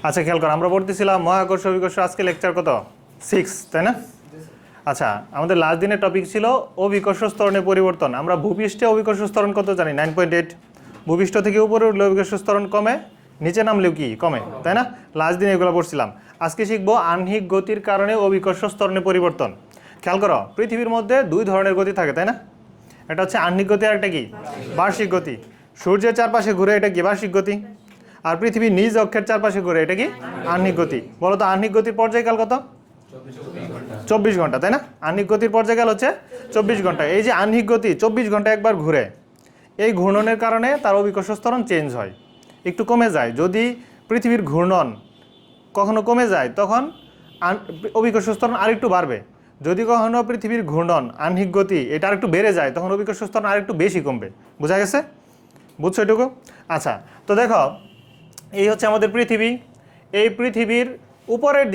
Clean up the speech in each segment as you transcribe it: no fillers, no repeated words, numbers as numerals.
আচ্ছা খেয়াল করো, আমরা পড়তেছিলাম মহাকর্ষ অভিকর্ষ, আজকে লেকচার কত 6, তাই না? আচ্ছা, আমাদের লাস্ট দিনের টপিক ছিল অভিকর্ষ স্তরণের পরিবর্তন। আমরা ভূপৃষ্ঠে অভিকর্ষ স্তরণ কত জানি, 9.8। ভূপৃষ্ঠ থেকে উপরে উঠলে অভিকর্ষ স্তরণ কমে, নিচে নামলেও কি কমে, তাই না? লাস্ট দিনে এগুলো পড়ছিলাম। আজকে শিখবো আহ্নিক গতির কারণে অভিকর্ষ স্তরণের পরিবর্তন। খেয়াল করো, পৃথিবীর মধ্যে দুই ধরনের গতি থাকে, তাই না? এটা হচ্ছে আহ্নিক গতি আর একটা কি বার্ষিক গতি। সূর্যের চারপাশে ঘুরে, এটা কি বার্ষিক গতি। আর পৃথিবীর নিজ অক্ষের চারপাশে ঘুরে, এটা কি আহ্নিক গতি। বলো তো আহ্নিক গতির পর্যায়কাল কত? 24 ঘন্টা, তাই না? আহ্নিক গতির পর্যায়কাল হচ্ছে 24 ঘন্টা। এই যে আহ্নিক গতি 24 ঘন্টা একবার ঘুরে, এই ঘূর্ণনের কারণে তার অভিকর্ষ স্তরণ চেঞ্জ হয়, একটু কমে যায়। যদি পৃথিবীর ঘূর্ণন কখনো কমে যায়, তখন অভিকর্ষ স্তরণ আরেকটু বাড়বে। যদি কখনো পৃথিবীর ঘূর্ণন আহ্নিক গতি এটা আরেকটু বেড়ে যায়, তখন অভিকর্ষ স্তরণ আরেকটু বেশি কমবে। বোঝা গেছে? বুঝছো এটুকু? আচ্ছা, তো দেখো, এই হচ্ছে আমাদের পৃথিবী। এই পৃথিবীর উপরের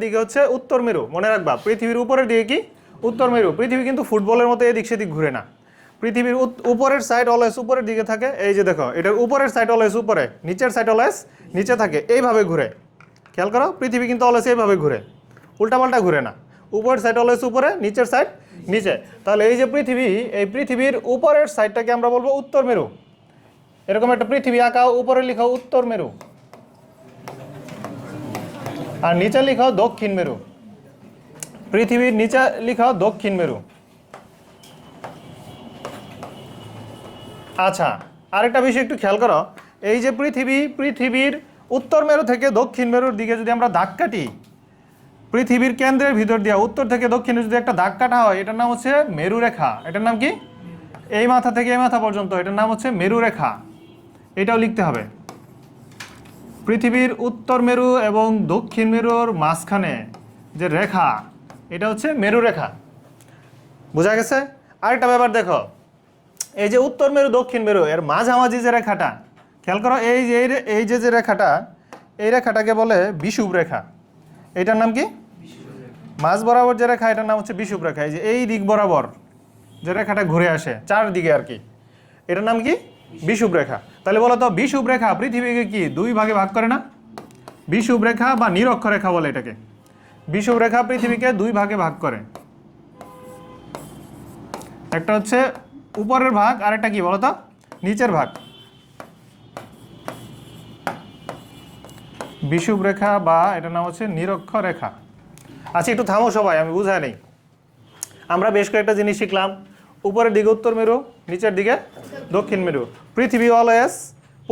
দিকে হচ্ছে উত্তর মেরু। মনে রাখবা, পৃথিবীর উপরের দিকে কি উত্তর মেরু। পৃথিবী কিন্তু ফুটবলের মতো এদিক সেদিক ঘুরে না। পৃথিবীর উপরের সাইড অলওয়েজ উপরের দিকে থাকে। এই যে দেখো, এটার উপরের সাইড অলওয়েজ উপরে, নিচের সাইড অলওয়েজ নিচে থাকে, এইভাবে ঘুরে। খেয়াল করো, পৃথিবী কিন্তু অলওয়েজ এইভাবে ঘুরে, উল্টাপাল্টা ঘুরে না। উপরের সাইড অলওয়েজ উপরে, নিচের সাইড নিচে। তাহলে এই যে পৃথিবী, এই পৃথিবীর উপরের সাইডটাকে আমরা বলবো উত্তর মেরু। এরকম একটা পৃথিবী আঁকাও, উপরে লিখাও উত্তর মেরু, আর নিচে লিখাও দক্ষিণ মেরু। পৃথিবীর নিচে লিখাও দক্ষিণ মেরু। আচ্ছা, আরেকটা বিষয় একটু খেয়াল করো, এই যে পৃথিবীর উত্তর মেরু থেকে দক্ষিণ মেরুর দিকে যদি আমরা দাগ কাটি, পৃথিবীর কেন্দ্রের ভিতর দিয়ে উত্তর থেকে দক্ষিণে যদি একটা দাগ কাটা হয়, এটার নাম হচ্ছে মেরুরেখা। এটার নাম কি? এই মাথা থেকে এই মাথা পর্যন্ত, এটার নাম হচ্ছে মেরুরেখা। এটাও লিখতে হবে। পৃথিবীর উত্তর মেরু এবং দক্ষিণ মেরুর মাঝখানে যে রেখা, এটা হচ্ছে মেরুরেখা। বোঝা গেছে? আরেকটা ব্যাপার দেখো, এই যে উত্তর মেরু দক্ষিণ মেরু এর মাঝামাঝি যে রেখাটা, খেয়াল করো, এই যে রেখাটা, এই রেখাটাকে বলে বিষুব রেখা। এটার নাম কি? মাঝ বরাবর যে রেখা, এটার নাম হচ্ছে বিষুব রেখা। এই যে এই দিক বরাবর যে রেখাটা ঘুরে আসে চারদিকে আর কি, এটার নাম কি? বিষুব রেখা। তাহলে বলো তো, বিষুব রেখা পৃথিবীকে কি দুই ভাগে ভাগ করে না? বিষুব রেখা বা নিরক্ষরেখা বলে এটাকে। বিষুব রেখা পৃথিবীকে দুই ভাগে ভাগ করে, একটা হচ্ছে উপরের ভাগ, আর একটা কি বলতো নিচের ভাগ। বিষুব রেখা বা এটার নাম হচ্ছে নিরক্ষরেখা। আচ্ছা, একটু থামো সবাই, আমি বুঝাই নেই। আমরা বেশ কয়েকটা জিনিস শিখলাম। উপরের দিকে উত্তর মেরু, নিচের দিকে দক্ষিণ মেরু। পৃথিবী অলওয়েজ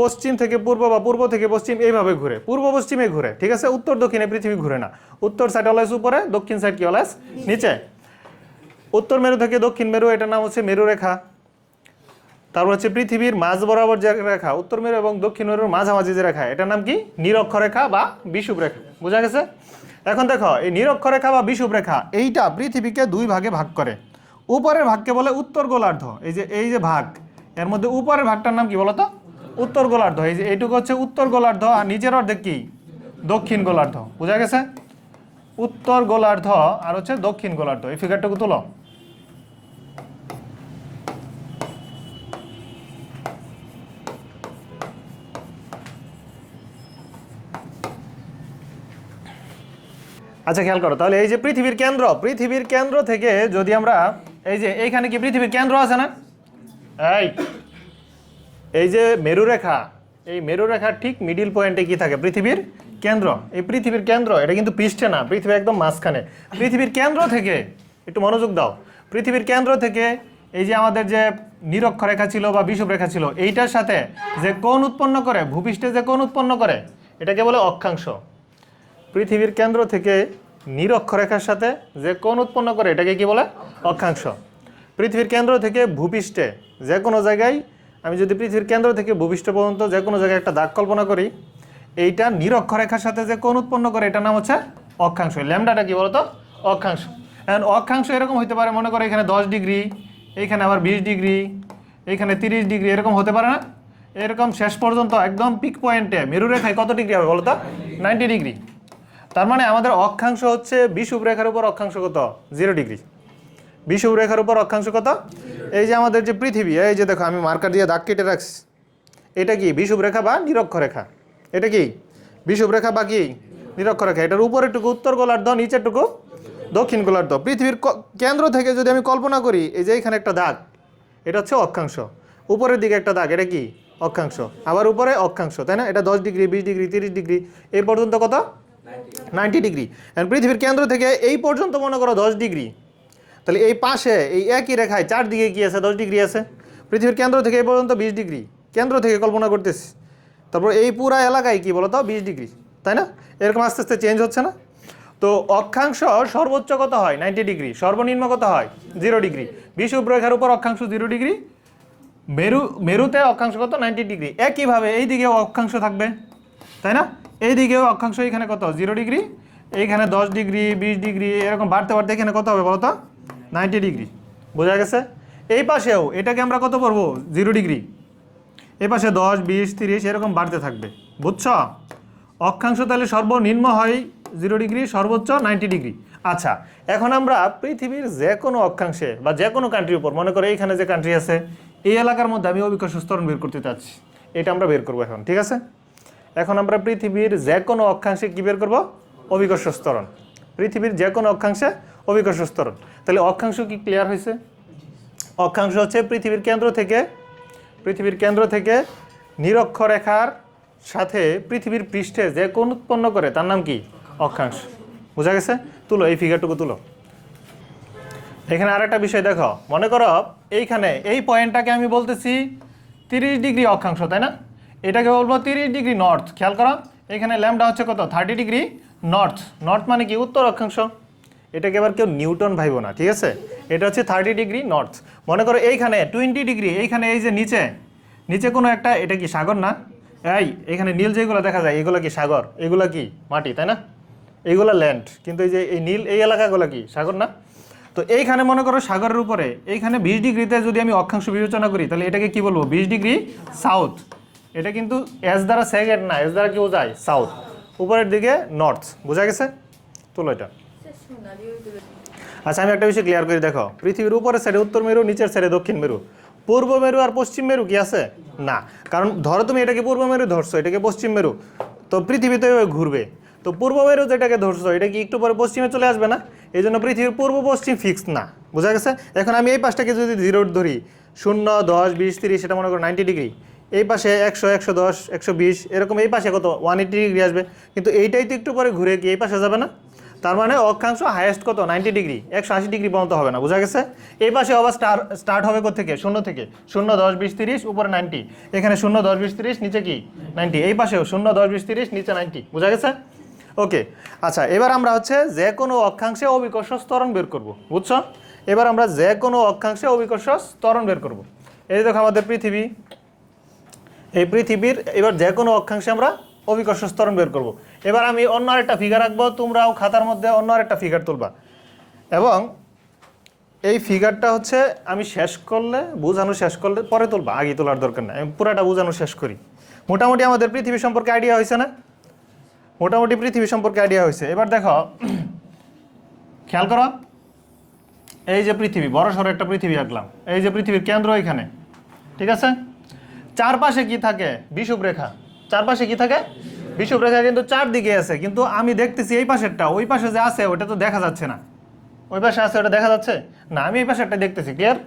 পশ্চিম থেকে পূর্ব বা পূর্ব থেকে পশ্চিম এইভাবে ঘুরে, পূর্ব পশ্চিমে ঘুরে, ঠিক আছে? উত্তর দক্ষিণে পৃথিবী ঘুরে না। উত্তর সাইড অলওয়েজ উপরে, দক্ষিণ সাইড কি অলওয়েজ নিচে। উত্তর মেরু থেকে দক্ষিণ মেরু, এটার নাম হচ্ছে মেরুরেখা। তারপর হচ্ছে পৃথিবীর মাঝ বরাবর যে রেখা, উত্তর মেরু এবং দক্ষিণ মেরুর মাঝামাঝি যে রেখা, এটার নাম কি? নিরক্ষরেখা বা বিষুব রেখা। বোঝা গেছে? এখন দেখো, এই নিরক্ষরেখা বা বিষুব রেখা এইটা পৃথিবীকে দুই ভাগে ভাগ করে। উপরের ভাগকে বলে উত্তর গোলার্ধ। এই যে ভাগ, এর মধ্যে উপরের ভাগটার নাম কি বলতো? উত্তর গোলার্ধ। এই যে এইটুকু হচ্ছে উত্তর গোলার্ধ, আর নিচের অর্ধেক কি? দক্ষিণ গোলার্ধ। বোঝা গেছে? উত্তর গোলার্ধ আর হচ্ছে দক্ষিণ গোলার্ধ। এই ফিগারটুকু তুলো। আচ্ছা, খেয়াল করো, তাহলে এই যে পৃথিবীর কেন্দ্র থেকে যদি আমরা, এই যে এইখানে কি পৃথিবীর কেন্দ্র আছে না? এই যে মেরুরেখা, এই মেরুরেখার ঠিক মিডিল পয়েন্টে কি থাকে? পৃথিবীর কেন্দ্র। এই পৃথিবীর কেন্দ্র, এটা কিন্তু পৃষ্ঠে না, পৃথিবী একদম মাঝখানে। পৃথিবীর কেন্দ্র থেকে, একটু মনোযোগ দাও, পৃথিবীর কেন্দ্র থেকে এই যে আমাদের যে নিরক্ষরেখা ছিল বা বিষুব রেখা ছিল, এইটার সাথে যে কোণ উৎপন্ন করে, ভূপৃষ্ঠে যে কোণ উৎপন্ন করে, এটাকে বলে অক্ষাংশ। পৃথিবীর কেন্দ্র থেকে নিরক্ষরেখার সাথে যে কোণ উৎপন্ন করে, এটাকে কি বলে? অক্ষাংশ। পৃথিবীর কেন্দ্র থেকে ভূপৃষ্ঠে যে কোনো জায়গায়, আমি যদি পৃথিবীর কেন্দ্র থেকে ভূপৃষ্ঠ পর্যন্ত যে কোনো জায়গায় একটা দাগ কল্পনা করি, এইটা নিরক্ষরেখার সাথে যে কোণ উৎপন্ন করে, এটার নাম হচ্ছে অক্ষাংশ। ল্যামডাটা কি বলতো? অক্ষাংশ। এখন অক্ষাংশ এরকম হতে পারে, মনে করো এখানে 10 ডিগ্রি, এইখানে আবার 20 ডিগ্রি, এইখানে 30 ডিগ্রি, এরকম হতে পারে না? এরকম শেষ পর্যন্ত একদম পিক পয়েন্টে মেরুরেখায় কত ডিগ্রি হবে বলতো? 90 ডিগ্রি। তার মানে আমাদের অক্ষাংশ হচ্ছে বিষুব রেখার উপর অক্ষাংশ কত? 0 ডিগ্রি। বিষুব রেখার উপর অক্ষাংশ কত? এই যে আমাদের যে পৃথিবী, এই যে দেখো আমি মার্কার দিয়ে দাগ কেটে রাখছি, এটা কি বিষুব রেখা বা নিরক্ষরেখা? এটা কি বিষুবরেখা বাকি নিরক্ষরেখা। এটার উপরেরটুকু উত্তর গোলার্ধ, নিচেরটুকু দক্ষিণ গোলার্ধ। পৃথিবীর কেন্দ্র থেকে যদি আমি কল্পনা করি, এই যে এখানে একটা দাগ, এটা হচ্ছে অক্ষাংশ। উপরের দিকে একটা দাগ, এটা কি অক্ষাংশ। আবার উপরে অক্ষাংশ, তাই না? এটা 10 ডিগ্রি, 20 ডিগ্রি, 30 ডিগ্রি, এই পর্যন্ত কত? 90 ডিগ্রি। পৃথিবীর কেন্দ্র থেকে এই পর্যন্ত মনে করো 10 ডিগ্রি। তাহলে এই পাশে এই একই রেখায় চারদিকে কি আছে? 10 ডিগ্রি আছে। পৃথিবীর কেন্দ্র থেকে এই পর্যন্ত 20 ডিগ্রি, কেন্দ্র থেকে কল্পনা করতেছি। তারপর এই পুরা এলাকায় কি বলো তো? 20 ডিগ্রি, তাই না? এরকম আস্তে আস্তে চেঞ্জ হচ্ছে না? তো অক্ষাংশ সর্বোচ্চ কত হয়? 90 ডিগ্রি। সর্বনিম্ন কত হয়? 0 ডিগ্রি। বিষুবরেখার উপর অক্ষাংশ 0 ডিগ্রি, মেরুতে অক্ষাংশ কত? 90 ডিগ্রি। একইভাবে এই দিকেও অক্ষাংশ থাকবে, তাই না? এই দিকেও অক্ষাংশ, এখানে কত? 0 ডিগ্রি, এইখানে 10 ডিগ্রি, 20 ডিগ্রি, এরকম বাড়তে বাড়তে এখানে কত হবে বলো তো? 90 ডিগ্রি। বোঝা গেছে? এই পাশেও এটাকে আমরা কত করবো? 0 ডিগ্রি। এই পাশে 10, 20, 30 এরকম বাড়তে থাকবে। বুঝছো? অক্ষাংশ তাহলে সর্বনিম্ন হয় 0 ডিগ্রি, সর্বোচ্চ 90 ডিগ্রি। আচ্ছা, এখন আমরা পৃথিবীর যে কোনো অক্ষাংশে বা যে কোনো কান্ট্রির উপর, মনে করো এইখানে যে কান্ট্রি আছে, এই এলাকার মধ্যে আমি অভিকর্ষ ত্বরণ বের করতে চাচ্ছি। এটা আমরা বের করবো এখন, ঠিক আছে? এখন আমরা পৃথিবীর যে কোনো অক্ষাংশে কি বের করব? অভিকর্ষ ত্বরণ। পৃথিবীর যে কোনো অক্ষাংশে অভিকর্ষ ত্বরণ। তাহলে অক্ষাংশ কি ক্লিয়ার হয়েছে? অক্ষাংশ হচ্ছে পৃথিবীর কেন্দ্র থেকে নিরক্ষরেখার সাথে পৃথিবীর পৃষ্ঠে যে কোণ উৎপন্ন করে তার নাম কি? অক্ষাংশ। বোঝা গেছে? তুলো এই ফিগারটুকু তুলো। এখানে আরেকটা বিষয় দেখো, মনে করো এইখানে এই পয়েন্টটাকে আমি বলতেছি 30 ডিগ্রি অক্ষাংশ, তাই না? এটাকে বলবো 30 ডিগ্রি নর্থ। খেয়াল করো, এখানে ল্যামডা হচ্ছে কত? 30 ডিগ্রি নর্থ। নর্থ মানে কি? উত্তর অক্ষাংশ। এটাকে এবার কেউ নিউটন ভাইবো না, ঠিক আছে? এটা হচ্ছে 30 ডিগ্রি নর্থ। মনে করো এইখানে 20 ডিগ্রি, এইখানে এই যে নিচে কোনো একটা, এটা কি সাগর না? এইখানে নীল যেগুলো দেখা যায় এগুলো কি সাগর? এগুলো কি মাটি, তাই না? এইগুলো ল্যান্ড। কিন্তু এই যে এই নীল এই এলাকাগুলো কি সাগর না? তো এইখানে মনে করো সাগরের উপরে এইখানে 20 ডিগ্রিতে যদি আমি অক্ষাংশ বিবেচনা করি, তাহলে এটাকে কি বলবো? 20 ডিগ্রি সাউথ। এটা কিন্তু এস দ্বারা সেকেন্ড না, এস দ্বারা কি বোঝায়? সাউথ। উপরের দিকে নর্থ। বোঝা গেছে? তোলো এটা। আচ্ছা, আমি একটা বিষয় ক্লিয়ার করে দেখো, পৃথিবীর উপরের সাইডে উত্তর মেরু, নিচের সাইডে দক্ষিণ মেরু। পূর্ব মেরু আর পশ্চিম মেরু কি আছে? না। কারণ ধরো তুমি এটাকে পূর্ব মেরু ধরছো, এটাকে পশ্চিম মেরু, তো পৃথিবীতে ঘুরবে। তো পূর্ব মেরু যেটাকে ধরছো, এটা কি একটু পরে পশ্চিমে চলে আসবে না? এই জন্য পৃথিবীর পূর্ব পশ্চিম ফিক্স না। বোঝা গেছে? এখন আমি এই পাশটাকে যদি 0 ধরি, 0, 10, 20, 30, সেটা মনে করো 90 ডিগ্রি। এই পাশে 100, 110, 120, এরকম এই পাশে কত? 180 ডিগ্রি আসবে। কিন্তু এইটাই তো একটু পরে ঘুরে কি এই পাশে যাবে না? তার মানে অক্ষাংশ হাইয়েস্ট কত? 90 ডিগ্রি, 180 ডিগ্রি পর্যন্ত হবে না। বোঝা গেছে? এই পাশে আবার স্টার্ট হবে থেকে 0 থেকে 0, 10, 20, 30, উপরে 90। এখানে 0, 10, 20, 30, নিচে কি 90। এই পাশেও 0, 10, 20, 30, নিচে 90। বোঝা গেছে? ওকে। আচ্ছা, এবার আমরা হচ্ছে যে কোনো অক্ষাংশে অভিকর্ষ ত্বরণ বের করব। বুঝছো? এবার আমরা যে কোনো অক্ষাংশে অভিকর্ষ ত্বরণ বের করব। এই দেখো আমাদের পৃথিবী, এই পৃথিবীর এবার যে কোনো অক্ষাংশে আমরা অভিকর্ষ ত্বরণ বের করব। এবার আমি অন্য আরেকটা ফিগার রাখবো, তোমরাও খাতার মধ্যে অন্য আরেকটা ফিগার তুলবা, এবং এই ফিগারটা হচ্ছে আমি বোঝানো শেষ করলে পরে তুলবা, আগে তোলার দরকার নেই। আমি পুরাটা বোঝানো শেষ করি। মোটামুটি আমাদের পৃথিবী সম্পর্কে আইডিয়া হয়েছে না? মোটামুটি পৃথিবী সম্পর্কে আইডিয়া হয়েছে। এবার দেখো, খেয়াল করো, এই যে পৃথিবী, বড় সড়ো একটা পৃথিবী আঁকলাম। এই যে পৃথিবীর কেন্দ্র এখানে, ঠিক আছে? চারপাশে কি থাকে? বিষুবরেখা। চারপাশে কি থাকে? বিষুবরেখা। কিন্তু চারদিকে আছে, কিন্তু আমি দেখতেছি এই পাশেরটা, ওই পাশে যে আছে ওটা তো দেখা যাচ্ছে না। ওই পাশে আছে, ওটা দেখা যাচ্ছে না, আমি এই পাশে একটা দেখতেছি। ক্লিয়ার?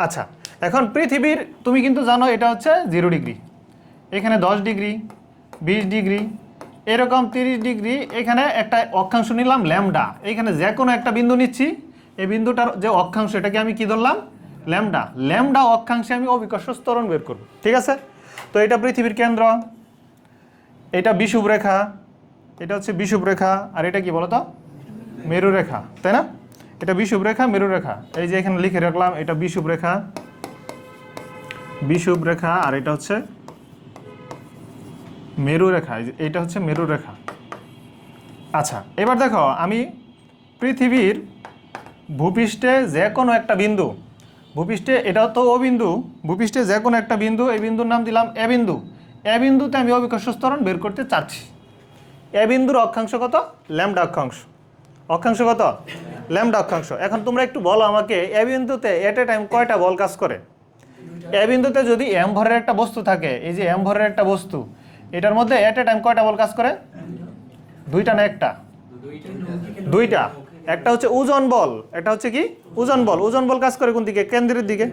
আচ্ছা, এখন পৃথিবীর তুমি কিন্তু জানো এটা হচ্ছে 0 ডিগ্রি, এখানে 10 ডিগ্রি, 20 ডিগ্রি, এরকম 30 ডিগ্রি। এখানে একটা অক্ষাংশ নিলাম ল্যামডা, এখানে যে কোনো একটা বিন্দু নিচ্ছি, এই বিন্দুটার যে অক্ষাংশ এটাকে আমি কি ধরলাম? ল্যামডা। ল্যামডা অক্ষাংশে আমি অভিকর্ষ ত্বরণ বের করব। ঠিক আছে? তো এটা পৃথিবীর কেন্দ্র, এটা বিষুবরেখা, এটা হচ্ছে বিষুবরেখা, আর এটা কি বলতো? মেরুরেখা, তাই না? এটা বিষুবরেখা, মেরুরেখা। এই যে এখানে লিখে রাখলাম, এটা বিষুবরেখা, আর এটা হচ্ছে মেরুরেখা। এইটা হচ্ছে মেরুরেখা। আচ্ছা, এবার দেখো, আমি পৃথিবীর ভূপৃষ্ঠে যে কোনো একটা বিন্দু, ভূপৃষ্ঠে এটা তো ও বিন্দু, ভূপৃষ্ঠে যে কোনো একটা বিন্দু, এই বিন্দুর নাম দিলাম এ বিন্দু। এ বিন্দুতে আমি অভিকর্ষ ত্বরণ বের করতে চাচ্ছি। এ বিন্দুর অক্ষাংশ কত? ল্যামডা অক্ষাংশ। অক্ষাংশ কত? ল্যামডা অক্ষাংশ। এখন তোমরা একটু বলো আমাকে, এ বিন্দুতে এট এ টাইম কয়টা বল কাজ করে? এ বিন্দুতে যদি এম ভরের একটা বস্তু থাকে, এই যে এম ভরের একটা বস্তু, এটার মধ্যে এট এ টাইম কয়টা বল কাজ করে? দুইটা না একটা? দুইটা। একটা হচ্ছে ওজন বল, একটা হচ্ছে কি ওজন বল। ওজন বল কাজ করে কোন দিকে? কেন্দ্রের দিকে।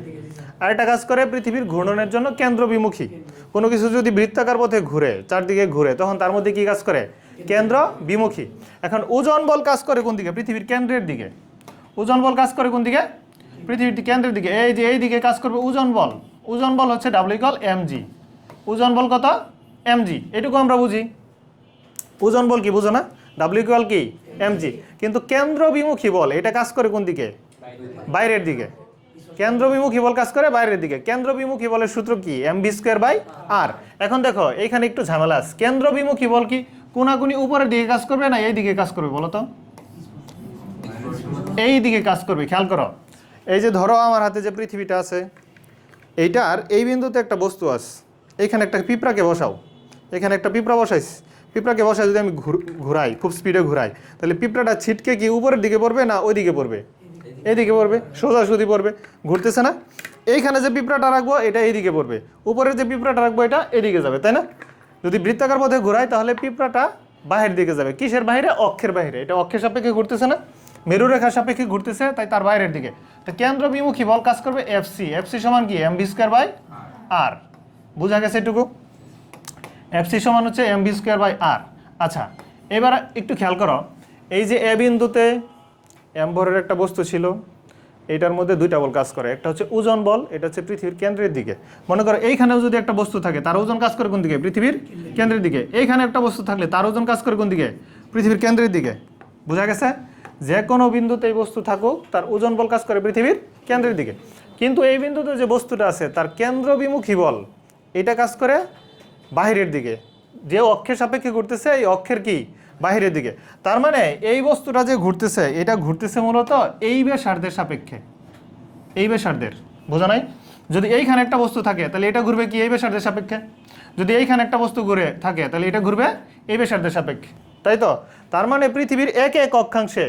আর এটা কাজ করে পৃথিবীর ঘূর্ণনের জন্য কেন্দ্র বিমুখী। কোনো কিছু যদি বৃত্তাকার পথে ঘুরে, চারদিকে ঘুরে, তখন তার মধ্যে কি কাজ করে? কেন্দ্র বিমুখী। এখন ওজন বল কাজ করে কোন দিকে? পৃথিবীর কেন্দ্রের দিকে। ওজন বল কাজ করে কোন দিকে? পৃথিবীর কেন্দ্রের দিকে। এই যে এই দিকে কাজ করবে ওজন বল। ওজন বল হচ্ছে W=mg। ওজন বল কত? mg। এটুকু আমরা বুঝি। ওজন বল কি বুঝো না? W= কি? mg। কিন্তু কেন্দ্র বিমুখী বল এটা কাজ করে কোন দিকে? বাইরের দিকে। কেন্দ্র বিমুখী বল কাজ করে বাইরের দিকে। কেন্দ্র বিমুখী বলের সূত্র কি? mv²/r। এখন দেখো এইখানে একটু ঝামেলা আছে। কেন্দ্র বিমুখী বল কি কোনাকুনি উপরের দিকে কাজ করবে না এই দিকে কাজ করবে বলো তো? এই দিকে কাজ করবে। খেয়াল করো, এই যে ধরো আমার হাতে যে পৃথিবীটা আছে, এইটার এই বিন্দুতে একটা বস্তু আছে। এইখানে একটা পিঁপড়াকে বসাও, এখানে একটা পিঁপড়া বসাইছি। পিঁপড়াকে বসাই যদি আমি ঘুরাই, খুব স্পিডে ঘুরাই, তাহলে পিঁপড়াটা ছিটকে কি উপরের দিকে পড়বে না ওই দিকে পড়বে? এইদিকে পড়বে, সোজাসুজি পড়বে। ঘুরতেছে না? এইখানে যে পিঁপড়াটা রাখবো এটা এইদিকে পড়বে, উপরের যে পিঁপড়াটা রাখবো এটা এদিকে যাবে, তাই না? যদি বৃত্তাকার পথে ঘুরাই তাহলে পিঁপড়াটা বাহির দিকে যাবে। কিসের বাইরে? অক্ষের বাইরে। এটা অক্ষের সাপেক্ষে ঘুরতেছে না, মেরুরেখার সাপেক্ষে ঘুরতেছে, তাই তার বাইরের দিকে। তো কেন্দ্র বিমুখী বল কাজ করবে Fc। Fc সমান কি? mv²/r। বুঝা গেছে এটুকু? Fc সমান হচ্ছে mv²/r। আচ্ছা, এবার একটু খেয়াল করো, এই যে এ বিন্দুতে m ভরের একটা বস্তু ছিল, এইটার মধ্যে দুইটা বল কাজ করে। একটা হচ্ছে ওজন বল, এটা হচ্ছে পৃথিবীর কেন্দ্রের দিকে। মনে করো এইখানেও যদি একটা বস্তু থাকে তার ওজন কাজ করে কোন দিকে? পৃথিবীর কেন্দ্রের দিকে। এইখানে একটা বস্তু থাকলে তার ওজন কাজ করে কোন দিকে? পৃথিবীর কেন্দ্রের দিকে। বোঝা গেছে? যে কোনো বিন্দুতে এই বস্তু থাকুক তার ওজন বল কাজ করে পৃথিবীর কেন্দ্রের দিকে। কিন্তু এই বিন্দুতে যে বস্তুটা আছে তার কেন্দ্র বিমুখী বল এটা কাজ করে বাহিরের দিকে। যে অক্ষের সাপেক্ষে ঘুরতেছে এই অক্ষের কি? বাহিরের দিকে। তার মানে এই বস্তুটা যে ঘুরতেছে এটা ঘুরতেছে মূলত এই ব্যাসার্ধের সাপেক্ষে। এই ব্যাসার্ধের, বোঝা নাই? যদি এইখানে একটা বস্তু থাকে তাহলে এটা ঘুরবে কি? এই ব্যাসার্ধের সাপেক্ষে। যদি এইখানে একটা বস্তু ঘুরে থাকে তাহলে এটা ঘুরবে এই ব্যাসার্ধের সাপেক্ষে, তাই তো? তার মানে পৃথিবীর এক এক অক্ষাংশে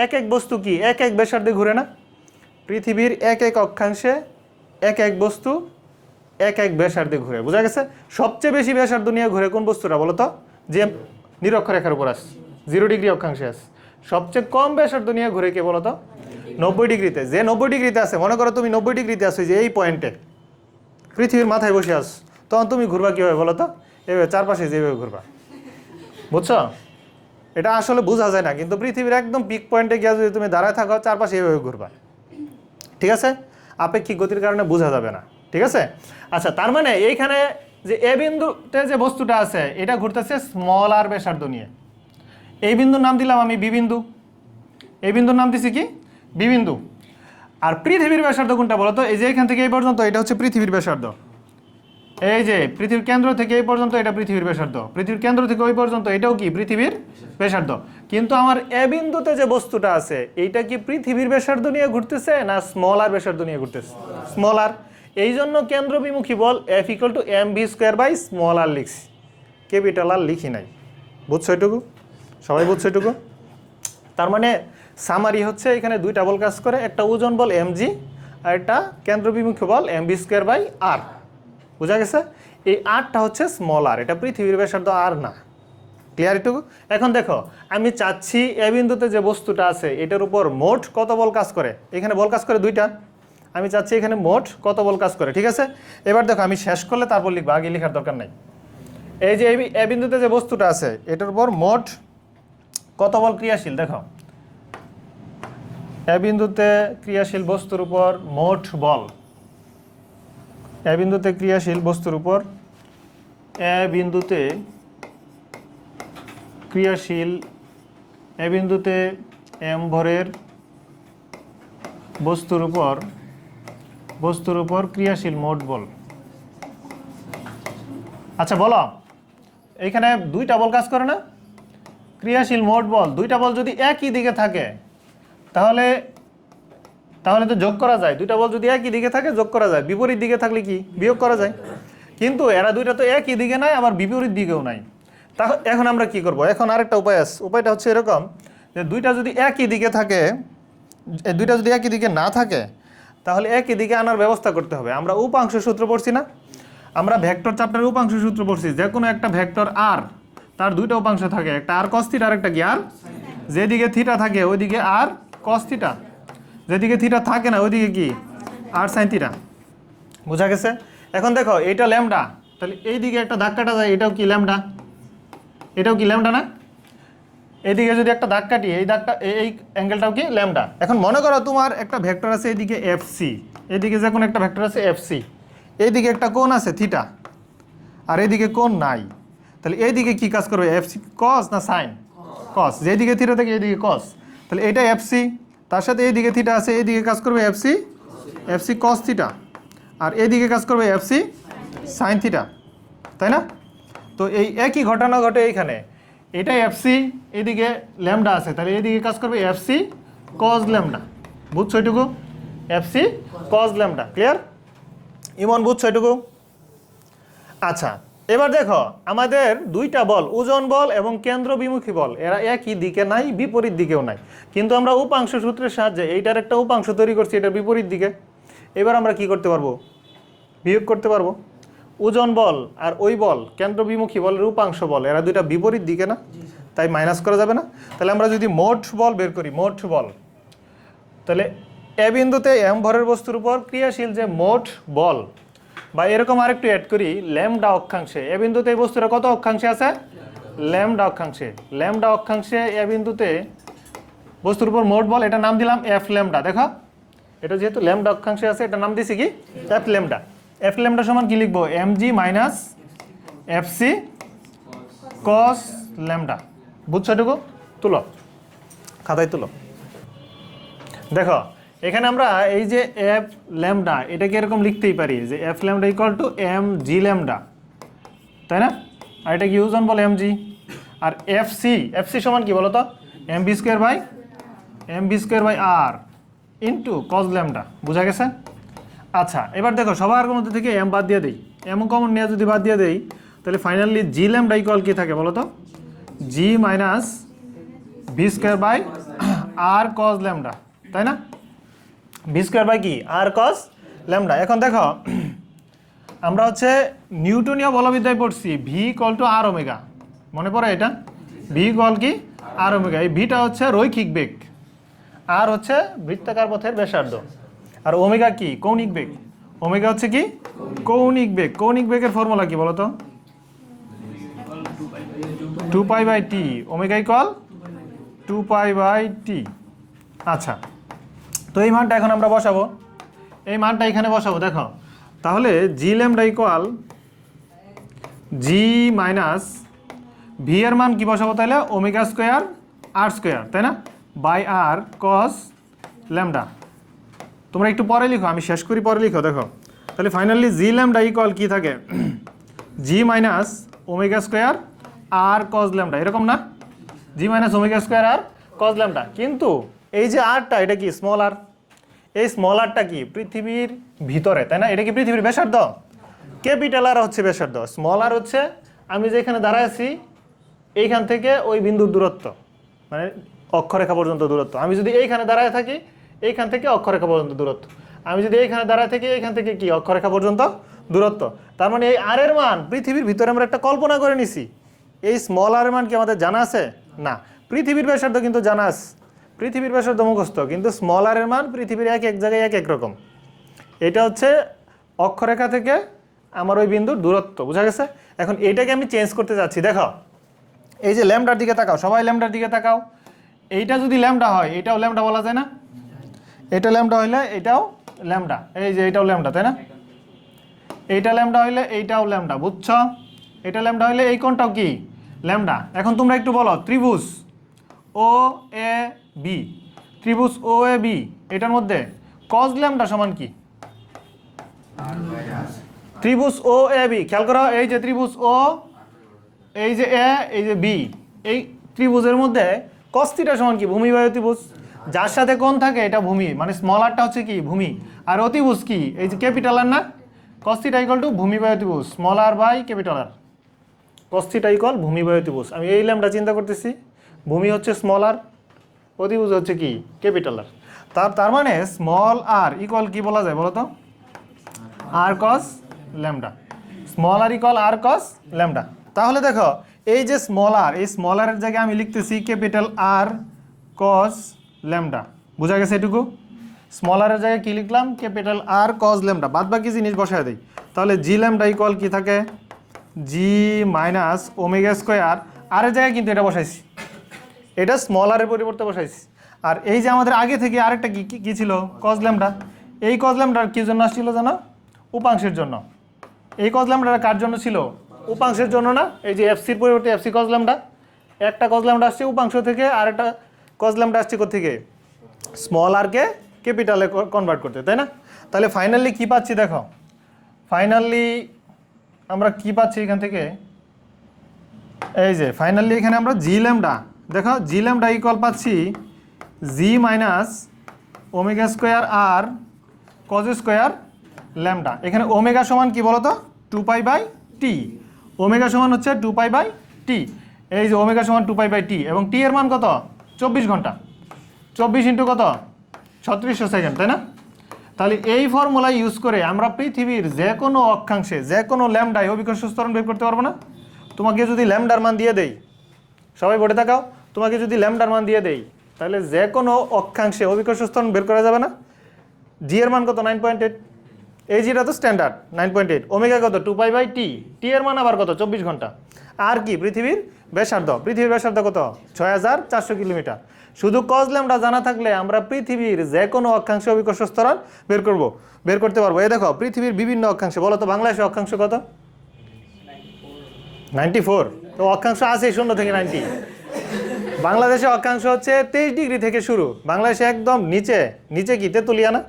এক এক বস্তু কি এক এক ব্যাসার্ধে ঘুরে না? পৃথিবীর এক এক অক্ষাংশে এক এক বস্তু এক এক ব্যাসার্ধে ঘুরে। বোঝা গেছে? সবচেয়ে বেশি ব্যাসার্ধ নিয়ে ঘুরে কোন বস্তুটা বলো তো? যে নিরক্ষরেখার উপর আছে, 0 ডিগ্রি অক্ষাংশে আছে। সবচেয়ে কম ব্যাসার্ধ নিয়ে ঘুরে কে বলো তো? 90 ডিগ্রিতে। যে 90 ডিগ্রিতে আছে, মনে করো তুমি 90 ডিগ্রিতে আছো, যে এই পয়েন্টে পৃথিবীর মাথায় বসে আছো, তখন তুমি ঘুরবা কীভাবে বলো তো? এইভাবে চারপাশে যেভাবে ঘুরবা। বুঝছো? এটা আসলে বোঝা যায় না, কিন্তু পৃথিবীর একদম পিক পয়েন্টে গিয়ে যদি তুমি দাঁড়ায় থাকো চারপাশে এইভাবে ঘুরবা। ঠিক আছে? আপেক্ষিক গতির কারণে বোঝা যাবে না। ঠিক আছে? আচ্ছা, তার মানে এইখানে যে এ বিন্দুতে যে বস্তুটা আছে এটা ঘুরতেছে স্মল আর ব্যাসার্ধ নিয়ে। এই বিন্দুর নাম দিলাম আমি বি বিন্দু। এই বিন্দুর নাম দিছি কি? বি বিন্দু। আর পৃথিবীর ব্যাসার্ধ কোনটা বলো তো? এই যে এখান থেকে এই পর্যন্ত এটা হচ্ছে পৃথিবীর ব্যাসার্ধ। এই যে পৃথিবীর কেন্দ্র থেকে এই পর্যন্ত এটা পৃথিবীর ব্যাসার্ধ। পৃথিবীর কেন্দ্র থেকে ওই পর্যন্ত এটাও কি? পৃথিবীর ব্যাসার্ধ। কিন্তু আমার এ বিন্দুতে যে বস্তুটা আছে এইটা কি পৃথিবীর ব্যাসার্ধ নিয়ে ঘুরতেছে না স্মল আর ব্যাসার্ধ নিয়ে ঘুরতেছে? স্মল আর। এই জন্য কেন্দ্র বিমুখী বল F=mv²/r লিখছি, ক্যাপিটাল আর লিখি নাই। বুঝছো এটুকু? সবাই বুঝছো এটুকু? তার মানে সামারি হচ্ছে এখানে দুইটা বল কাজ করে, একটা ওজন বল mg আর একটা কেন্দ্র বিমুখী বল mv²/r। বোঝা গেছে? এই আরটা হচ্ছে স্মল আর, এটা পৃথিবীর ব্যাসার্ধ আর না। ক্লিয়ার এটুকু? এখন দেখো, আমি চাচ্ছি এ বিন্দুতে যে বস্তুটা আছে এটার উপর মোট কত বল কাজ করে। এখানে বল কাজ করে দুইটা, আমি চাচ্ছি এখানে মোট কত বল কাজ করে। ঠিক আছে? এবার দেখো, আমি শেষ করলে তারপর লিখবো, আগে লেখার দরকার নাই। এই যে এ বিন্দুতে যে বস্তুটা আছে এটার উপর মোট কত বল ক্রিয়াশীল। দেখো, এ বিন্দুতে ক্রিয়াশীল বস্তুর উপর মোট বল, এ বিন্দুতে ক্রিয়াশীল বস্তুর উপর, এ বিন্দুতে ক্রিয়াশীল, এ বিন্দুতে m ভরের বস্তুর উপর ক্রিয়াশীল মোট বল। আচ্ছা বলো, এইখানে দুইটা বল কাজ করে না? ক্রিয়াশীল মোট বল, দুইটা বল যদি একই দিকে থাকে তাহলে তো যোগ করা যায়। দুইটা বল যদি একই দিকে থাকে যোগ করা যায়, বিপরীত দিকে থাকলে কি বিয়োগ করা যায়। কিন্তু এরা দুইটা তো একই দিকে নাই, আবার বিপরীত দিকেও নাই। এখন আমরা কি করব? এখন আরেকটা উপায় আছে। উপায়টা হচ্ছে এরকম যে দুইটা যদি একই দিকে থাকে, দুইটা যদি একই দিকে না থাকে তাহলে একই দিকে আনার ব্যবস্থা করতে হবে। আমরা উপাংশ সূত্র পড়ছি না? আমরা ভেক্টর চ্যাপ্টারের উপাংশ সূত্র পড়ছি, যে কোনো একটা ভেক্টর আর তার দুইটা উপাংশ থাকে, একটা আর কস থিটা আর একটা কি আর, যেদিকে থিটা থাকে ওইদিকে আর কস থিটা, যেদিকে থিটা থাকে না ওইদিকে কি আর সাইন থিটা। বোঝা গেছে? এখন দেখো এইটা ল্যামডা, তাহলে এইদিকে একটা ধাক্কাটা যায়, এটাও কি ল্যামডা, এটাও কি ল্যামডা না? এইদিকে যদি একটা দাগ কাটি, এই দাগটা এই অ্যাঙ্গেলটাও কি ল্যামডা। এখন মনে করো তোমার একটা ভেক্টর আছে এইদিকে এফসি, এইদিকে যে কোনো একটা ভেক্টর আছে এফসি, এইদিকে একটা কোণ আছে থিটা, আর এইদিকে কোণ নাই, তাহলে এইদিকে কি কাজ করবে, এফসি কস না সাইন? কস। যেদিকে থিটা থেকে এইদিকে কস, তাহলে এইটা এফসি, তার সাথে এইদিকে থিটা আছে, এইদিকে কাজ করবে এফসি, এফসি কস থিটা, আর এইদিকে কাজ করবে এফসি সাইন থিটা, তাই না? তো এই একই ঘটনা ঘটে এইখানে, এটা এফসি, এদিকে ল্যামডা আছে, তাহলে এদিকে কাজ করবে এফসি কজ ল্যামডা। বুঝছো এটুকু? FC cause lambda. ক্লিয়ার? ইমন বুঝছো এটুকু? আচ্ছা, এবার দেখো আমাদের দুইটা বল, ওজন বল এবং কেন্দ্র বিমুখী বল, এরা একই দিকে নাই, বিপরীত দিকেও নাই, কিন্তু আমরা উপাংশ সূত্রের সাহায্যে এইটার একটা উপাংশ তৈরি করছি, এটার বিপরীত দিকে। এবার আমরা কি করতে পারবো? বিয়োগ করতে পারবো। ওজন বল আর ওই বল কেন্দ্র বিমুখী বলের উপাংশ বল, এরা দুইটা বিপরীত দিকে না, তাই মাইনাস করা যাবে না। তাহলে আমরা যদি মোট বল বের করি, মোট বল, তাহলে এ বিন্দুতে এম ভরের বস্তুর উপর ক্রিয়াশীল যে মোট বল, বা এরকম আরেকটু অ্যাড করি, ল্যামডা অক্ষাংশে, এ বিন্দুতে এই বস্তুটা কত অক্ষাংশে আছে? ল্যামডা অক্ষাংশে। ল্যামডা অক্ষাংশে এ বিন্দুতে বস্তুর উপর মোট বল, এটা নাম দিলাম এফ ল্যামডা। দেখো এটা যেহেতু ল্যামডা অক্ষাংশে আছে, এটা নাম দিছি কি এফ ল্যামডা। এফ ল্যামডা সমান কি লিখবো? M g minus f c cos lambda. বুঝছো এটুকু? তুলো, খাতায় তুলো। দেখো এখানে আমরা এই যে এফ ল্যামডা, এটাকে এরকম লিখতেই পারি যে F lambda equal to M G lambda, তাই না? আর এটা কি ওজন বল এম জি, আর এফ সি সমান কি বলো তো? M B square by R into cos lambda. বুঝা গেছে? আচ্ছা, এবার দেখো সবার মধ্যে থেকে এম বাদ দিয়ে দেই, এম কমন নিয়ে যদি বাদ দিয়ে দেই, তাহলে ফাইনালি জি ল্যামডা ইকুয়াল কি থাকে বলো তো? G minus v square by r cos lambda, তাই না? ভি স্কোয়ার বাই কি আর কজ ল্যামডা। এখন দেখো আমরা হচ্ছে নিউটনীয় বলবিদ্যায় পড়ছি V equal to R omega, মনে পড়ে এটা? ভি ইকুয়াল কি আর ওমেগা। এই ভিটা হচ্ছে রৈখিক বেগ, আর হচ্ছে বৃত্তাকার পথের ব্যাসার্ধ, আর ওমেগা কি কৌণিক বেগ। ওমেগা হচ্ছে কি কৌণিক বেগ। কৌণিক বেগের ফর্মুলা কি বলো তো? 2π/t। Omega equal 2π/t। আচ্ছা, তো এই মানটা এখন আমরা বসাবো, এই মানটা এখানে বসাবো। দেখো তাহলে জি lambda equal g minus V এর মান কি বসাবো তাহলে? ওমেগা স্কোয়ার আর স্কোয়ার, তাই না? By R cos lambda. তোমরা একটু পরে লিখো, আমি শেষ করি, পরে লিখো। দেখো তাহলে ফাইনালি জি ল্যামডা ইকুয়াল কি থাকে? জি মাইনাস ওমেগা স্কোয়ার আর কস ল্যামডা, এরকম না? জি মাইনাস ওমেগা স্কোয়ার আর কস ল্যামডা। কিন্তু এই যে আরটা, এটা কি স্মল আর, এই স্মল আরটা কি পৃথিবীর ভিতরে, তাই না? এটা কি পৃথিবীর ব্যাসার্ধ? ক্যাপিটাল আর হচ্ছে ব্যাসার্ধ, স্মল আর হচ্ছে আমি যেখানে দাঁড়ায় আছি এইখান থেকে ওই বিন্দুর দূরত্ব, মানে অক্ষরেখা পর্যন্ত দূরত্ব। আমি যদি এইখানে দাঁড়ায় থাকি, এইখান থেকে অক্ষরেখা পর্যন্ত দূরত্ব। আমি যদি এইখানে দাঁড়ায় থাকি, এইখান থেকে কি অক্ষরেখা পর্যন্ত দূরত্ব। তার মানে এই আর এর মান পৃথিবীর ভিতরে আমরা একটা কল্পনা করে নিছি। এই স্মল আর এর মান কি আমাদের জানা আছে? না। পৃথিবীর ব্যাসার্ধ কিন্তু জানা আছে, পৃথিবীর ব্যাসার্ধ মুখস্থ, কিন্তু স্মল আর এর মান পৃথিবীর এক এক জায়গায় এক এক রকম। এটা হচ্ছে অক্ষরেখা থেকে আমার ওই বিন্দুর দূরত্ব। বুঝা গেছে? এখন এইটাকে আমি চেঞ্জ করতে যাচ্ছি। দেখো এই যে ল্যামডার দিকে তাকাও, সবাই ল্যামডার দিকে তাকাও। এইটা যদি ল্যামডা হয়, এটাও ল্যামডা বলা যায় না? এটা ল্যামডা হইলে এটাও ল্যামডা, এই যে এটাও ল্যামডা, তাই না? এইটা ল্যামডা হইলে এইটাও ল্যামডা। বুঝছো? এটা ল্যামডা হইলে এই কোণটাও কি ল্যামডা। এখন তোমরা একটু বলো, ত্রিভুজ ও এ বি, ত্রিভুজ ও এ বি, এটার মধ্যে কজ ল্যামডা সমান কি? ত্রিভুজ ও এ বি, খেয়াল করো, এই যে ত্রিভুজ ও, এই যে এ, এই যে বি, এই ত্রিভুজের মধ্যে কস থিটা সমান কি? ভূমি বায়ু ত্রিভুজ। যার সাথে কোণ থাকে এটা ভূমি, মানে স্মল আরটা হচ্ছে কি ভূমি, আর অতিভুজ কি এই যে ক্যাপিটাল আর না? কস থিটা ইকুয়াল টু ভূমি বায়ু ত্রিভুজ, small R by capital R. Cos theta equal ভূমি বায়ু ত্রিভুজ। আমি এই ল্যামডা চিন্তা করতেছি, ভূমি হচ্ছে স্মল আর, অতিভুজ হচ্ছে কি ক্যাপিটাল আর। তার মানে স্মল আর ইকুয়াল কি বলা যায় বলো তো? আর কস ল্যামডা। স্মল আর ইকুয়াল আর কস ল্যামডা। তাহলে দেখো এই যে স্মল আর, এই স্মল আর এর জায়গায় আমি লিখতেছি ক্যাপিটাল আর কস ল্যামডা। বোঝা গেছে এটুকু? স্মল আর এর জায়গায় কি লিখলাম? Capital R cos lambda. বাদ বাকি জিনিস বসায় দিই। তাহলে জি ল্যামডা ইকুয়াল কি থাকে? জি মাইনাস ওমেগা স্কোয়ার। আর এর জায়গায় কিন্তু এটা বসাইছি, এটা স্মল আর এর পরিবর্তে বসাইছি। আর এই যে আমাদের আগে থেকে আরেকটা কি ছিল? কস ল্যামডা। এই কস ল্যামডার কি জন্য আসছিল জানো? উপাংশের জন্য। এই কস ল্যামডাটা কার জন্য ছিল? উপাংশের জন্য না? এই যে এফসির পরিবর্তে এফসি কস ল্যামডা, একটা কস ল্যামডা আসছে উপাংশ থেকে, আর একটা কস ল্যামডা আসছে কোত্থেকে? স্মল আরকে ক্যাপিটালে কনভার্ট করতে, তাই না? তাহলে ফাইনালি কি পাচ্ছি দেখো, ফাইনালি আমরা কি পাচ্ছি এখান থেকে? এই যে ফাইনালি এখানে আমরা জি ল্যামডা, দেখো জি ল্যামডা ইকুয়াল পাচ্ছি জি minus omega square r cos square lambda. এখানে ওমেগা সমান কি বলো তো? 2π/t। ওমেগা সমান হচ্ছে 2π/t। এই যে ওমেগা সমান 2π/t এবং টি এর মান কত? 24 ঘন্টা। 24 ইন্টু কত? 3600 সেকেন্ড, তাই না? তাহলে এই ফর্মুলা ইউজ করে আমরা পৃথিবীর যে কোনো অক্ষাংশে যে কোনো ল্যামডায় অভিকর্ষ ত্বরণ বের করতে পারবো না? তোমাকে যদি ল্যামডার মান দিয়ে দেই, সবাই বলে থাকাও, তোমাকে যদি ল্যামডার মান দিয়ে দেই তাহলে যে কোনো অক্ষাংশে অভিকর্ষ ত্বরণ বের করা যাবে না? জি এর মান কত? 9.8। এই জিটা তো স্ট্যান্ডার্ড 9.8। ওমেগা কত? 2π/t। টি এর মান আবার কত? 24 ঘন্টা। আর কি? পৃথিবীর ব্যাসার্ধ। পৃথিবীর ব্যাসার্ধ কত? 6400 কিলোমিটার। শুধু কজ ল্যামডা জানা থাকলে আমরা পৃথিবীর যে কোনো অক্ষাংশে অভিকর্ষ ত্বরণ বের করতে পারবো। এই দেখো পৃথিবীর বিভিন্ন অক্ষাংশে, বলো তো বাংলাদেশের অক্ষাংশ কত? 94। তো অক্ষাংশ আছে 0 থেকে 90। বাংলাদেশে অক্ষাংশ হচ্ছে 23 ডিগ্রি থেকে শুরু। বাংলাদেশে একদম নিচে, নিচে কি তেতুলিয়া না?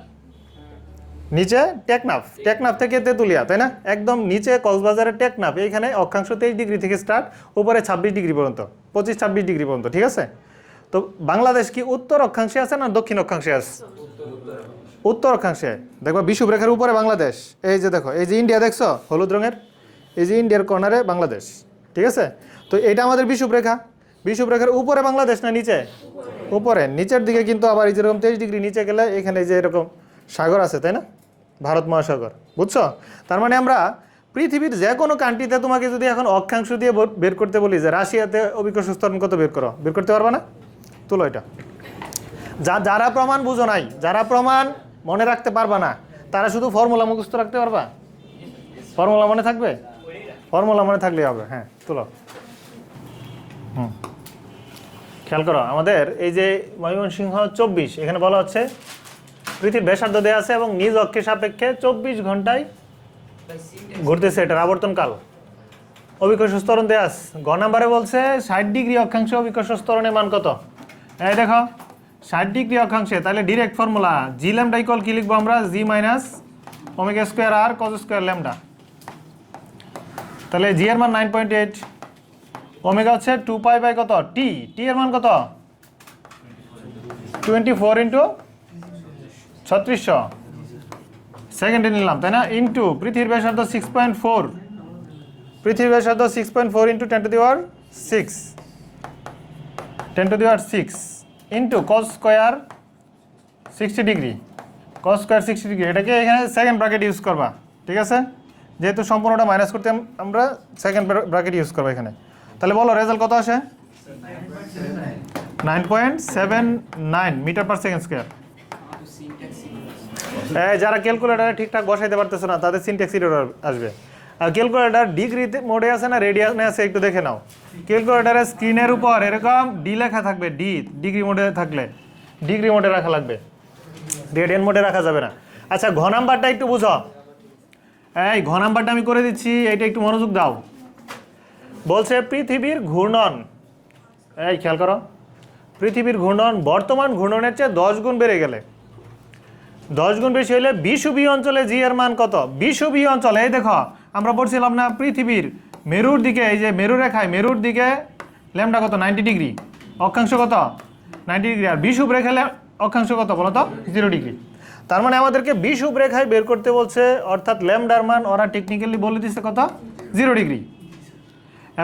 নিচে টেকনাফ থেকে তেতুলিয়া, তাই না? একদম নিচে কক্সবাজারের টেকনাফ, এইখানে অক্ষাংশ 23 ডিগ্রি থেকে স্টার্ট, উপরে 26 ডিগ্রি পর্যন্ত, 25-26 ডিগ্রি পর্যন্ত, ঠিক আছে? তো বাংলাদেশ কি উত্তর অক্ষাংশে আছে না দক্ষিণ অক্ষাংশে আছে? উত্তর অক্ষাংশে। দেখো বিষুবরেখার উপরে বাংলাদেশ। এই যে দেখো, এই যে ইন্ডিয়া দেখছো হলুদ রঙের, এই যে ইন্ডিয়ার কর্নারে বাংলাদেশ, ঠিক আছে? তো এটা আমাদের বিষুবরেখা। বিষুবরেখার উপরে বাংলাদেশ না নিচে? উপরে। নিচের দিকে কিন্তু আবার এই যেরকম 23 ডিগ্রি নিচে গেলে এখানে যে এরকম সাগর আছে, তাই না? ভারত মহাসাগর, বুঝছো? তার মানে আমরা পৃথিবীর যে কোনো কান্ট্রিতে তোমাকে যদি এখন অক্ষাংশ দিয়ে বের করতে বলি যে রাশিয়াতে অভিকর্ষ ত্বরণ কত বের করো, বের করতে পারবা না? তুলো এটা। যারা প্রমাণ বুঝো নাই, যারা প্রমাণ মনে রাখতে পারবা না, তারা শুধু ফর্মুলা মুখস্থ রাখতে পারবা? ফর্মুলা মনে থাকবে? ফর্মুলা মনে থাকলেই হবে। হ্যাঁ, তুলো। খেয়াল করো, আমাদের এই যে ময়মনসিংহ 24, এখানে বলা হচ্ছে পৃথিবীর ব্যাসার্ধ দেয়া আছে এবং নিজ অক্ষের সাপেক্ষে 24 ঘন্টায় ঘুরতেছে এটার আবর্তনকাল। অভিকর্ষ ত্বরণ দেয়া আছে। গ নাম্বারে বলছে 60 ডিগ্রি অক্ষাংশে অভিকর্ষ ত্বরণের মান কত? এই দেখো 60 ডিগ্রি অক্ষাংশে, তাহলে ডিরেক্ট ফর্মুলা জি ল্যামডা ইকুয়াল কি লিখবো আমরা? জি minus omega square r cos square lambda. তাহলে জি এর মান 9.8, ওমেগা হচ্ছে 2π/, কত? টি। টি এর মান কত? 24 ইন্টু 3600 সেকেন্ডে নিলাম, তাই না? ইন্টু পৃথিবীর ব্যাসার্ধ 6.4, পৃথিবীর ব্যাসার্ধ 6.4 into 10⁶ into cos square 60 degree, cos square 60 degree. এটাকে এখানে সেকেন্ড ব্র্যাকেট ইউজ করবা, ঠিক আছে? যেহেতু সম্পূর্ণটা মাইনাস করতে আমরা সেকেন্ড ব্র্যাকেট ইউজ করবো এখানে। তাহলে বলো রেজাল্ট কত আসে? 9.79 মিটার পার সেকেন্ড স্কোয়ার। যারা ক্যালকুলেটারে ঠিকঠাক বসাইতে পারতেছে না তাদের সিনট্যাক্স এরর আসবে। আর ক্যালকুলেটার ডিগ্রি মোডে আছে না রেডিয়ানে আছে একটু দেখে নাও। ক্যালকুলেটারের স্ক্রিনের উপর এরকম ডি লেখা থাকবে, ডি ডিগ্রি মোডে থাকলে ডিগ্রি মোডে রাখা লাগবে, রেডিয়ান মোডে রাখা যাবে না। আচ্ছা, ঘ নাম্বারটা একটু বুঝো। এই ঘ নাম্বারটা আমি করে দিচ্ছি, এইটা একটু মনোযোগ দাও। বলছে পৃথিবীর ঘূর্ণন, এই খেয়াল করো, পৃথিবীর ঘূর্ণন বর্তমান ঘূর্ণনের চেয়ে 10 গুণ বেড়ে গেলে, 10 গুণ বেশি হলে বিষুবীয় অঞ্চলে জি এর মান কত? বিষুবীয় অঞ্চলে এই দেখো আমরা বলছিলাম না পৃথিবীর মেরুর দিকে, এই যে মেরু রেখায় মেরুর দিকে ল্যামডা কত? 90 ডিগ্রি, অক্ষাংশ কত? 90 ডিগ্রি। আর বিষুব রেখায় অক্ষাংশ কত বলো তো? 0 ডিগ্রি। তার মানে আমাদেরকে বিষুব রেখায় বের করতে বলছে, অর্থাৎ ল্যামডার মান ওরা টেকনিক্যালি বলে দিচ্ছে কত? 0 ডিগ্রি।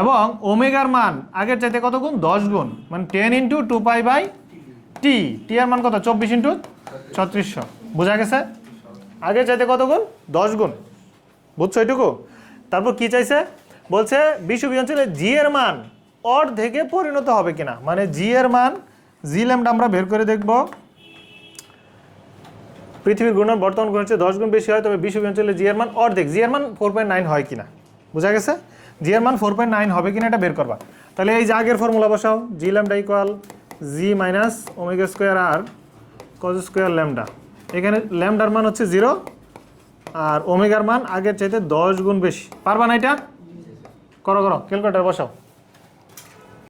এবং ওমেগার মান আগের চাইতে কত গুণ? 10 গুণ, মানে 10 ইন্টু 2π/t। টি এর মান কত? 24 ইন্টু 3600। বোঝা গেছে? আগের চাইতে কত গুণ? 10 গুণ। বুঝছো এটুকু? তারপর কি চাইছে, বলছে বিষুবীয় অঞ্চলে জি এর মান অর্ধেকে পরিণত হবে কিনা, মানে জি এর মান জি ল্যাম্বডা আমরা বের করে দেখব। পৃথিবীর ঘূর্ণন বর্তমান ঘূর্ণন হচ্ছে 10 গুণ বেশি হয়, তবে বিষুবীয় অঞ্চলে জি এর মান অর্ধেক, জি এর মান 4.9 হয় কিনা, বোঝা গেছে? জি এর মান 4.9 হবে কিনা এটা বের করবা। তাহলে এই যে আগের ফর্মুলা বসাও, g lambda equal g minus omega square r cos square lambda. এখানে ল্যাম্বডার মান হচ্ছে 0 আর ওমেগার মান আগের চাইতে 10 গুণ বেশি। পারবা না এটা? করো ক্যালকুলেটর বসাও।